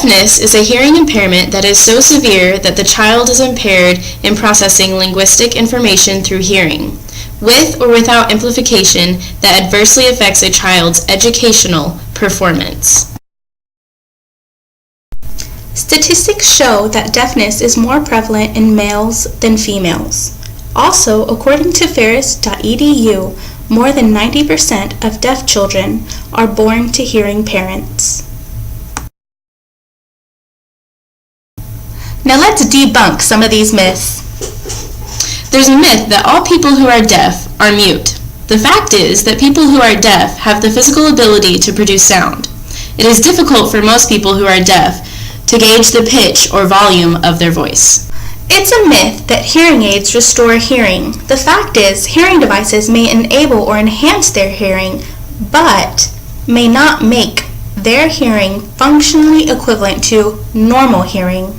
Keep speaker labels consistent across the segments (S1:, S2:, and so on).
S1: Deafness is a hearing impairment that is so severe that the child is impaired in processing linguistic information through hearing, with or without amplification that adversely affects a child's educational performance.
S2: Statistics show that deafness is more prevalent in males than females. Also, according to ferris.edu, more than 90% of deaf children are born to hearing parents. Now let's debunk some of these myths.
S1: There's a myth that all people who are deaf are mute. The fact is that people who are deaf have the physical ability to produce sound. It is difficult for most people who are deaf to gauge the pitch or volume of their voice.
S2: It's a myth that hearing aids restore hearing. The fact is, hearing devices may enable or enhance their hearing, but may not make their hearing functionally equivalent to normal hearing.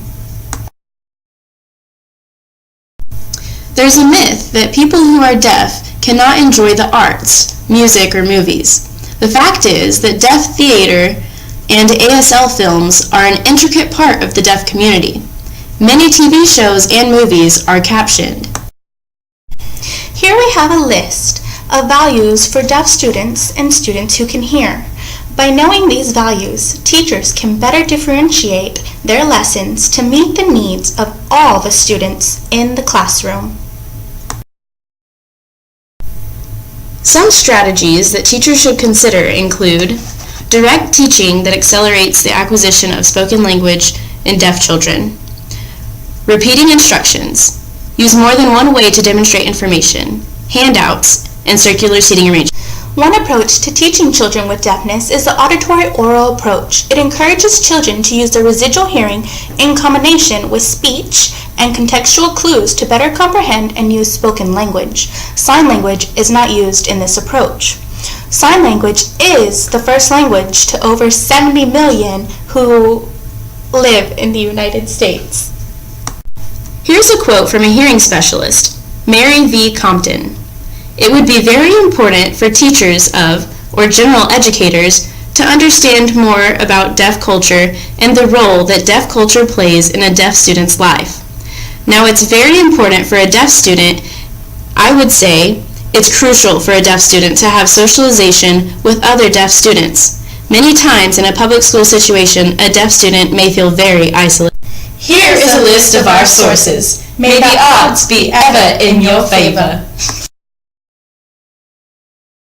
S1: There's a myth that people who are deaf cannot enjoy the arts, music, or movies. The fact is that deaf theater and ASL films are an intricate part of the deaf community. Many TV shows and movies are captioned.
S2: Here we have a list of values for deaf students and students who can hear. By knowing these values, teachers can better differentiate their lessons to meet the needs of all the students in the classroom.
S1: Some strategies that teachers should consider include direct teaching that accelerates the acquisition of spoken language in deaf children, repeating instructions, use more than one way to demonstrate information, handouts, and circular seating arrangements.
S2: One approach to teaching children with deafness is the auditory oral approach. It encourages children to use their residual hearing in combination with speech and contextual clues to better comprehend and use spoken language. Sign language is not used in this approach. Sign language is the first language to over 70 million who live in the United States.
S1: Here's a quote from a hearing specialist, Mary V. Compton. It would be very important for teachers of, or general educators, to understand more about deaf culture and the role that deaf culture plays in a deaf student's life. Now, it's very important for a deaf student, I would say, it's crucial for a deaf student to have socialization with other deaf students. Many times in a public school situation, a deaf student may feel very isolated.
S3: Here is a list of our sources. May the odds be ever in your favor.